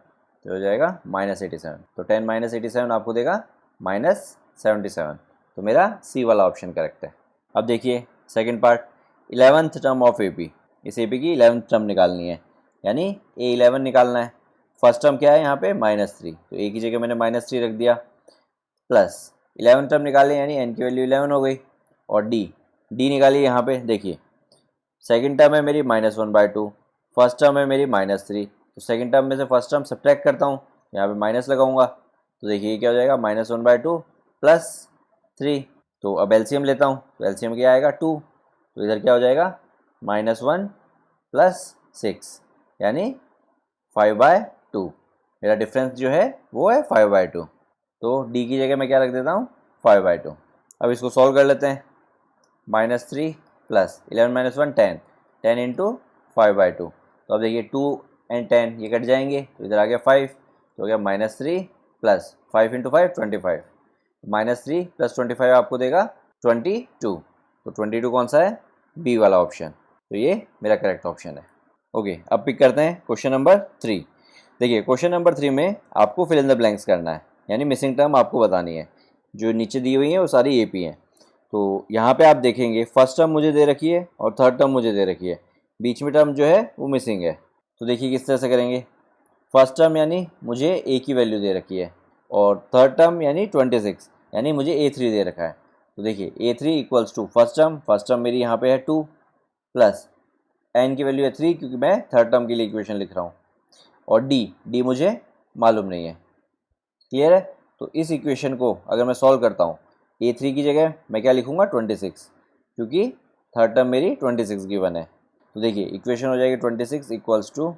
तो हो जाएगा -87। तो 10 माइनस 87 आपको देगा -77। तो मेरा सी वाला ऑप्शन करेक्ट है। अब देखिए second part, 11th term of AP, इस एपी की 11th टर्म निकालनी है, यानी ए 11 निकालना है। फर्स्ट टर्म क्या है यहाँ पे -3, तो ए की जगह मैंने -3 रख दिया, प्लस 11 टर्म निकाले यानी एन की वैल्यू 11 हो गई, और डी निकाली यहाँ पे। देखिए सेकंड टर्म है मेरी -1/2, फर्स्ट टर्म है मेरी -3, तो सेकंड टर्म में से फर्स्ट टर्म सब्ट्रैक्ट करता हूँ, यहाँ पे माइनस लगाऊंगा, तो देखिए क्या हो जाएगा -1/2 प्लस 3। तो अब एलसीएम लेता हूँ, तो एलसीएम क्या आएगा 2, तो इधर क्या हो जाएगा -1 प्लस 6 यानी 5/2। मेरा डिफरेंस जो है वो है 5/2, तो डी की जगह मैं क्या रख देता हूँ 5/2। अब इसको सॉल्व कर लेते हैं, -3 प्लस 11 माइनस 1 10, 10 इंटू 5/2। तो अब देखिए 2 एंड 10 ये कट जाएंगे, तो इधर आ गया 5, तो हो गया -3 प्लस 5 इंटू 5 25, -3 प्लस 25 आपको देगा 22। तो 22 कौन सा है, बी वाला ऑप्शन, तो ये मेरा करेक्ट ऑप्शन है। ओके, अब पिक करते हैं क्वेश्चन नंबर 3। देखिए क्वेश्चन नंबर 3 में आपको फिल इन द ब्लैंक्स करना है, यानी मिसिंग टर्म आपको बतानी है। जो नीचे दी हुई है वो सारी ए पी हैं। तो यहाँ पे आप देखेंगे फर्स्ट टर्म मुझे दे रखी है और थर्ड टर्म मुझे दे रखी है, बीच में टर्म जो है वो मिसिंग है। तो देखिए किस तरह से करेंगे, फर्स्ट टर्म यानी मुझे ए की वैल्यू दे रखी है, और थर्ड टर्म यानी 26 यानी मुझे ए3 दे रखा है। तो देखिए ए3 इक्वल्स टू फर्स्ट टर्म मेरी यहाँ पे है 2, प्लस एन की वैल्यू है 3 क्योंकि मैं थर्ड टर्म के लिए इक्वेशन लिख रहा हूँ, और डी मुझे मालूम नहीं है। क्लियर है। तो इस इक्वेशन को अगर मैं सॉल्व करता हूँ, ए3 की जगह मैं क्या लिखूँगा 26, क्योंकि थर्ड टर्म मेरी 26 गिवन है। तो देखिए इक्वेशन हो जाएगी 26 इक्वल्स टू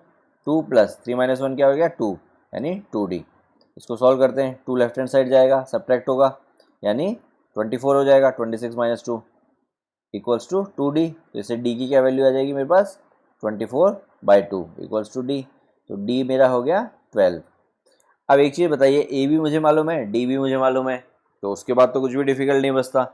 2 प्लस 3 माइनस 1 क्या हो गया 2 यानी 2d। इसको सॉल्व करते हैं, 2 लेफ्ट हैंड साइड जाएगा, सब्ट्रैक्ट होगा यानी 24 हो जाएगा, 26 माइनस 2 इक्वल्स टू 2d। तो इससे d की क्या वैल्यू आ जाएगी मेरे पास 24/2 इक्वल्स टू d। तो d मेरा हो गया 12। अब एक चीज़ बताइए, a भी मुझे मालूम है d भी मुझे मालूम है, तो उसके बाद तो कुछ भी डिफिकल्ट नहीं बचता।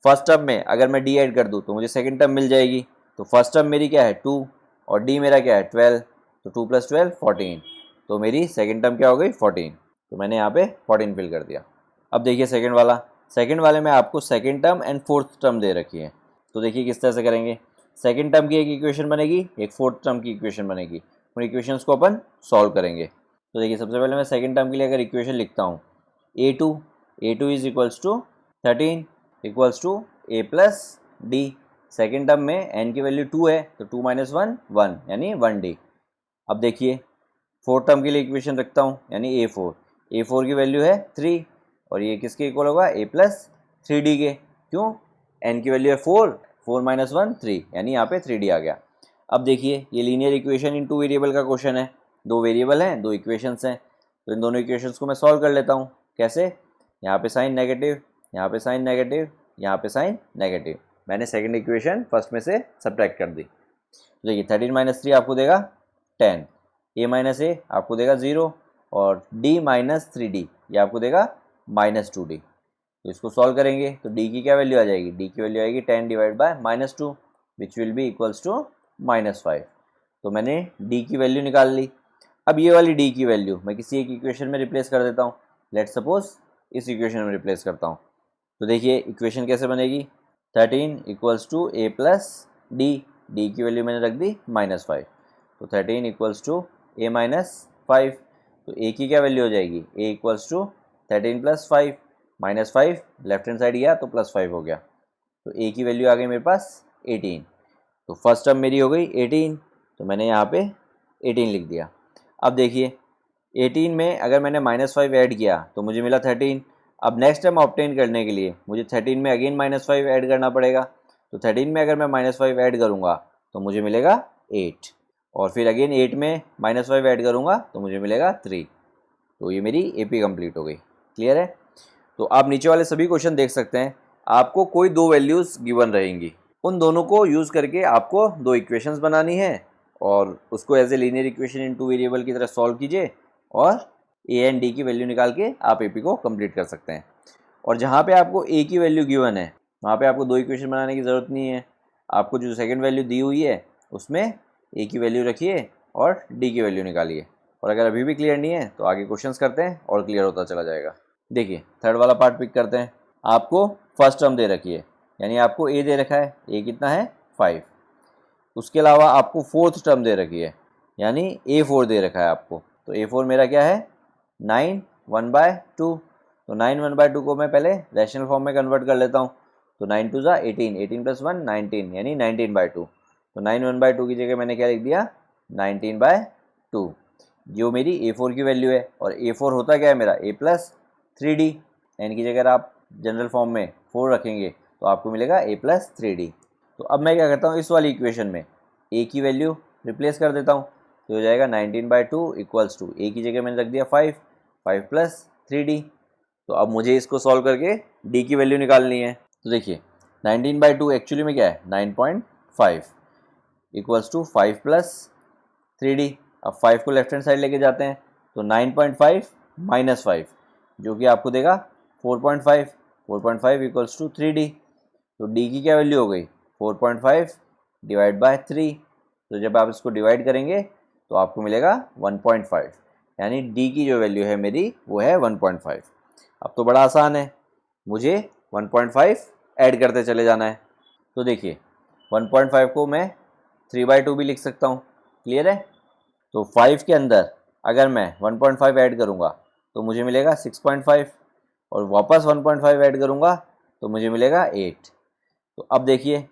फर्स्ट टर्म में अगर मैं d ऐड कर दूँ तो मुझे सेकंड टर्म मिल जाएगी। तो फर्स्ट टर्म मेरी क्या है 2 और d मेरा क्या है 12, तो 2 + 12 14, तो मेरी सेकंड टर्म क्या हो गई 14। तो मैंने यहाँ पे 14 फिल कर दिया। अब देखिए सेकंड वाले में आपको second term and fourth term दे रखी है। तो देखिए किस तरह से करेंगे, सेकंड टर्म की एक इक्वेशन बनेगी, एक फोर्थ टर्म की इक्वेशन बनेगी, उन इक्वेशंस को अपन सॉल्व करेंगे। तो देखिए सबसे पहले मैं सेकंड टर्म के लिए अगर इक्वेशन लिखता हूँ, a2 is equals to 13 equals to a plus D. Second term में n की वैल्यू 2 है, तो 2 माइनस 1 यानी 1d। अब देखिए फोर्थ टर्म के लिए इक्वेशन रखता हूँ, यानी a4 की वैल्यू है 3, और ये किसके इक्वल होगा a प्लस 3d के। क्यों, n की वैल्यू है 4 माइनस 1 3 यानी यहाँ पे 3d आ गया। अब देखिए ये लीनियर इक्वेशन इन 2 वेरिएबल का क्वेश्चन है, 2 वेरिएबल हैं 2 इक्वेशंस हैं, तो इन दोनों इक्वेशंस को मैं सॉल्व कर लेता हूँ। कैसे, यहाँ पे साइन नेगेटिव यहाँ पे साइन नेगेटिव, यहाँ पे साइन नेगेटिव। मैंने सेकंड इक्वेशन फर्स्ट में से सब्ट्रैक्ट कर दी। तो देखिए 13 माइनस 3 आपको देगा 10, ए माइनस ए आपको देगा 0 और डी माइनस 3d ये आपको देगा माइनस 2d। तो इसको सॉल्व करेंगे तो डी की क्या वैल्यू आ जाएगी, डी की वैल्यू आएगी 10 divide by minus 2 which will be equals to minus 5। तो मैंने डी की वैल्यू निकाल ली। अब ये वाली डी की वैल्यू मैं किसी एक इक्वेशन में रिप्लेस कर देता हूँ। लेट सपोज इस इक्वेशन में रिप्लेस करता हूँ। तो देखिए इक्वेशन कैसे बनेगी, 13 equals to A plus D, D की वैल्यू मैंने रख दी माइनस 5। तो 13 इक्वल्स टू ए माइनस 5। तो ए की क्या वैल्यू हो जाएगी, A equals to 13 plus 5, minus 5 left hand side गया तो प्लस 5 हो गया। तो ए की वैल्यू आ गई मेरे पास 18। तो फर्स्ट टर्म मेरी हो गई 18, तो मैंने यहाँ पे 18 लिख दिया। अब देखिए 18 में अगर मैंने माइनस 5 ऐड किया तो मुझे मिला 13। अब नेक्स्ट टर्म ऑब्टेन करने के लिए मुझे 13 में अगेन माइनस 5 ऐड करना पड़ेगा। तो 13 में अगर मैं माइनस 5 ऐड करूँगा तो मुझे मिलेगा 8 और फिर अगेन 8 में माइनस 5 ऐड करूँगा तो मुझे मिलेगा 3। तो ये मेरी एपी कंप्लीट हो गई। क्लियर है। तो आप नीचे वाले सभी क्वेश्चन देख सकते हैं, आपको कोई दो वैल्यूज़ गिवन रहेंगी, उन दोनों को यूज़ करके आपको दो इक्वेशंस बनानी है और उसको as a linear equation in two variable की तरह सॉल्व कीजिए और ए एंड डी की वैल्यू निकाल के आप एपी को कंप्लीट कर सकते हैं। और जहाँ पे आपको ए की वैल्यू गिवन है वहाँ पे आपको दो इक्वेशन बनाने की ज़रूरत नहीं है। आपको जो सेकंड वैल्यू दी हुई है उसमें ए की वैल्यू रखिए और डी की वैल्यू निकालिए। और अगर अभी भी क्लियर नहीं है तो आगे क्वेश्चंस करते हैं और क्लियर होता चला जाएगा। देखिए थर्ड वाला पार्ट पिक करते हैं। आपको फर्स्ट टर्म दे रखी है, यानी आपको ए दे रखा है, ए कितना है 5। उसके अलावा आपको फोर्थ टर्म दे रखी है, यानी A4 दे रखा है आपको। तो A4 मेरा क्या है 9 1/2। तो 9 1/2 को मैं पहले रैशनल फॉर्म में कन्वर्ट कर लेता हूँ। तो 9 2 ज़ा 18, 18 + 1 19, यानी 19/2। तो 9 1/2 की जगह मैंने क्या लिख दिया 19/2, जो मेरी A4 की वैल्यू है। और A4 होता क्या है मेरा A + 3D, एन की जगह आप जनरल फॉर्म में 4 रखेंगे तो आपको मिलेगा A + 3D। तो अब मैं क्या करता हूँ, इस वाली इक्वेशन में A की वैल्यू रिप्लेस कर देता हूँ। तो हो जाएगा 19/2 इक्वल्स टू A की जगह मैंने रख दिया 5, 5 + 3D। तो अब मुझे इसको सॉल्व करके D की वैल्यू निकालनी है। तो देखिए 19/2 एक्चुअली में क्या है 9.5 इक्वल्स टू 5 + 3D। अब 5 को लेफ्ट हैंड साइड लेके जाते हैं तो 9.5 - 5 जो कि आपको देगा 4.5, 4.5 इक्वल्स टू 3D। तो D की क्या वैल्यू हो गई 4.5 डिवाइड बाय 3। तो जब आप इसको डिवाइड करेंगे तो आपको मिलेगा 1.5, यानी D की जो वैल्यू है मेरी वो है 1.5। अब तो बड़ा आसान है, मुझे 1.5 ऐड करते चले जाना है। तो देखिए 1.5 को मैं 3/2 भी लिख सकता हूँ। क्लियर है। तो 5 के अंदर अगर मैं 1.5 ऐड करूँगा तो मुझे मिलेगा 6.5 और वापस 1.5 ऐड करूँगा तो मुझे मिलेगा 8। तो अब देखिए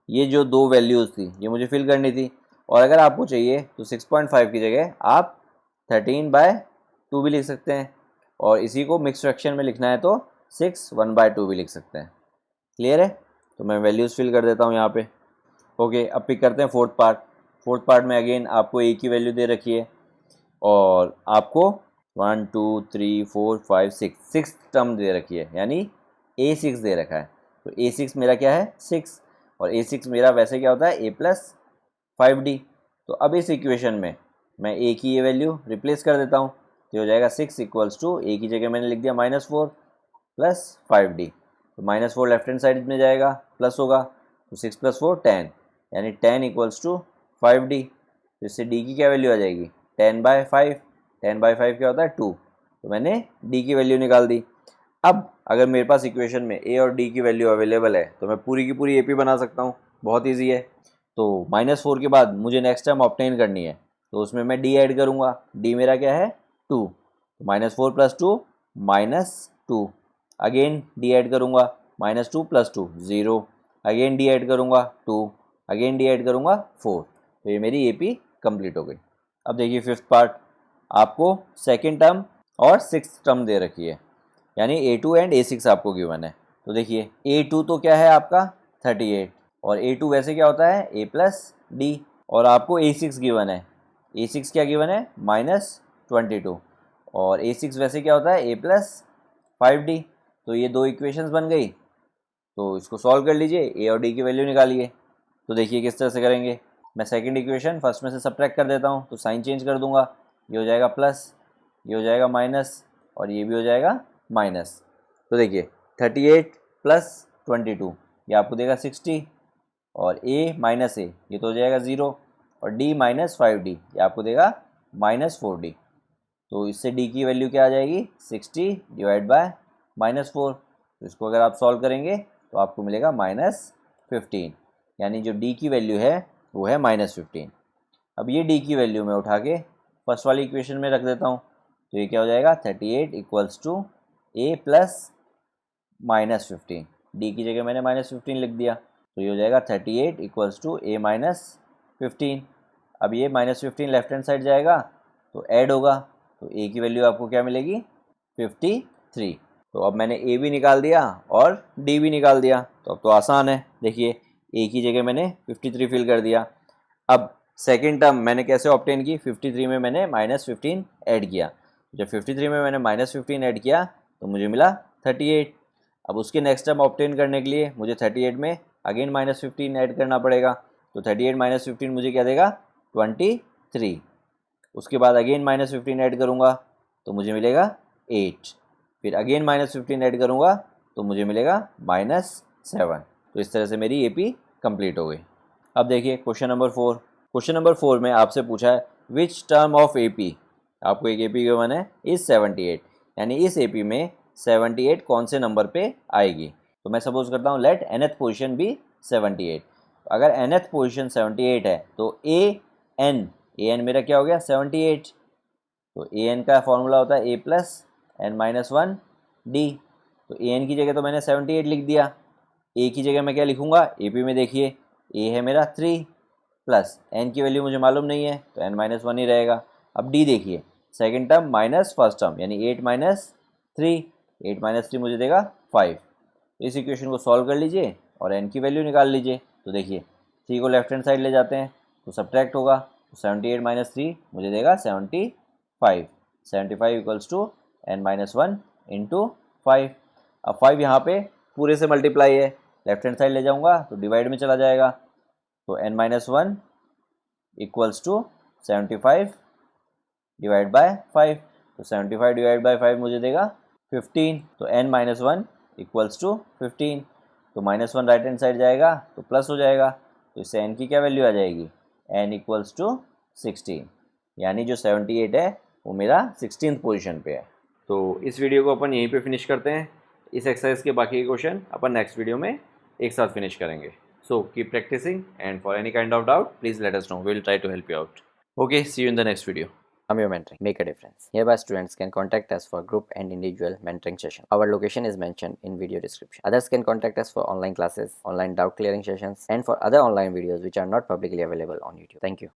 ये जो दो वैल्यूज़ थी ये मुझे फिल करनी थी, और अगर आपको चाहिए तो 6.5 की जगह आप 13/2 भी लिख सकते हैं, और इसी को मिक्स फ्रैक्शन में लिखना है तो 6 1/2 भी लिख सकते हैं। क्लियर है। तो मैं वैल्यूज़ फिल कर देता हूँ यहाँ पे। ओके, अब पिक करते हैं फोर्थ पार्ट। फोर्थ पार्ट में अगेन आपको ए की वैल्यू दे रखी है और आपको 1 2 3 4 5 6 सिक्स टर्म दे रखी है, यानी A6 दे रखा है। तो A6 मेरा क्या है 6, और A6 मेरा वैसे क्या होता है A + 5D। तो अब इस इक्वेशन में मैं A की ये वैल्यू रिप्लेस कर देता हूँ। तो हो जाएगा 6 इक्वल्स टू A की जगह मैंने लिख दिया -4 + 5D। तो -4 लेफ्ट हैंड साइड में जाएगा प्लस होगा, तो 6 + 4 10, यानी 10 इक्वल्स टू 5D। तो इससे D की क्या वैल्यू आ जाएगी 10/5। 10/5 क्या होता है 2। तो मैंने D की वैल्यू निकाल दी। अब अगर मेरे पास इक्वेशन में A और D की वैल्यू अवेलेबल है तो मैं पूरी की पूरी AP बना सकता हूँ। बहुत ईजी है। तो -4 के बाद मुझे नेक्स्ट टर्म ऑब्टेन करनी है, तो उसमें मैं D ऐड करूँगा। D मेरा क्या है 2, तो -4 + 2 -2। अगेन D ऐड करूँगा, -2 + 2 0। अगेन D ऐड करूँगा 2, अगेन D ऐड करूँगा 4। तो ये मेरी AP कंप्लीट हो गई। अब देखिए फिफ्थ पार्ट, आपको सेकेंड टर्म और सिक्स्थ टर्म दे रखी है, यानी A2 एंड A6 आपको गिवन है। तो देखिए A2 तो क्या है आपका 38, और A2 वैसे क्या होता है A + D, और आपको A6 गिवन है। A6 क्या गिवन है -22, और A6 वैसे क्या होता है A + 5D। तो ये दो इक्वेशंस बन गई। तो इसको सॉल्व कर लीजिए, ए और डी की वैल्यू निकालिए। तो देखिए किस तरह से करेंगे। मैं सेकंड इक्वेशन फर्स्ट में से सब्ट्रैक्ट कर देता हूँ, तो साइन चेंज कर दूंगा। ये हो जाएगा प्लस, ये हो जाएगा माइनस, और ये भी हो जाएगा माइनस। तो देखिए 38 प्लस 22 ये आपको देगा 60, और a माइनस ए ये तो हो जाएगा 0, और d माइनस 5d ये आपको देगा माइनस 4d। तो इससे d की वैल्यू क्या आ जाएगी, 60 डिवाइड बाय माइनस 4। तो इसको अगर आप सॉल्व करेंगे तो आपको मिलेगा माइनस 15, यानी जो d की वैल्यू है वो है माइनस 15। अब ये d की वैल्यू मैं उठा के फर्स्ट वाली इक्वेशन में रख देता हूँ। तो ये क्या हो जाएगा, 38 equals to a plus minus 15, D की जगह मैंने माइनस 15 लिख दिया। तो ये हो जाएगा 38 इक्वल्स टू a माइनस 15। अब ये माइनस 15 लेफ्ट हैंड साइड जाएगा तो ऐड होगा, तो a की वैल्यू आपको क्या मिलेगी, 53। तो अब मैंने a भी निकाल दिया और d भी निकाल दिया, तो अब तो आसान है। देखिए a की जगह मैंने 53 फिल कर दिया। अब सेकेंड टर्म मैंने कैसे ऑब्टेन की, 53 में मैंने माइनस 15 ऐड किया। जब 53 में मैंने माइनस 15 ऐड किया तो मुझे मिला 38। अब उसके नेक्स्ट टर्म ऑब्टेन करने के लिए मुझे 38 में अगेन माइनस 15 ऐड करना पड़ेगा। तो 38 माइनस 15 मुझे क्या देगा, 23। उसके बाद अगेन माइनस 15 ऐड करूँगा तो मुझे मिलेगा 8। फिर अगेन माइनस 15 ऐड करूँगा तो मुझे मिलेगा माइनस 7। तो इस तरह से मेरी AP कंप्लीट हो गई। अब देखिए क्वेश्चन नंबर 4। क्वेश्चन नंबर 4 में आपसे पूछा है विच टर्म ऑफ AP, आपको एक AP गिवन है इज 78, यानी इस AP में 78 कौन से नंबर पे आएगी। तो मैं सपोज करता हूँ लेट nth पोजीशन भी 78। अगर nth पोजीशन 78 है तो an मेरा क्या हो गया, 78। तो an का फॉर्मूला होता है a plus n minus 1 d। तो an की जगह तो मैंने 78 लिख दिया, a की जगह मैं क्या लिखूँगा, AP में देखिए a है मेरा 3 प्लस n की वैल्यू मुझे मालूम नहीं है तो n माइनस 1 ही रहेगा। अब d देखिए, second term minus first term, यानी 8 माइनस 3, 8 माइनस 3 मुझे देगा 5। इस इक्वेशन को सॉल्व कर लीजिए और n की वैल्यू निकाल लीजिए। तो देखिए 3 को लेफ्ट हैंड साइड ले जाते हैं तो सब्ट्रैक्ट होगा, तो 78 माइनस 3 मुझे देगा 75। 75 equals to n minus 1 into 5। अब 5 यहाँ पे पूरे से मल्टीप्लाई है, लेफ्ट हैंड साइड ले जाऊँगा तो डिवाइड में चला जाएगा। तो n minus 1 equals to 75 divide by 5। तो 75 डिवाइड बाय 5 मुझे देगा 15। तो n माइनस 1 इक्वल्स टू 15। तो माइनस 1 राइट हैंड साइड जाएगा तो प्लस हो जाएगा, तो इससे n की क्या वैल्यू आ जाएगी, n इक्वल्स टू 16, यानी जो 78 है वो मेरा 16th पोजीशन पे है। तो इस वीडियो को अपन यहीं पे फिनिश करते हैं। इस एक्सरसाइज के बाकी के क्वेश्चन अपन नेक्स्ट वीडियो में एक साथ फिनिश करेंगे। So keep practicing, and for any kind of doubt, please let us know. We will try to help you out. Okay, see you in the next video. Amyo Mentoring. Make a difference. Hereby students can contact us for group and individual mentoring session. Our location is mentioned in video description. Others can contact us for online classes, online doubt clearing sessions, and for other online videos which are not publicly available on YouTube. Thank you.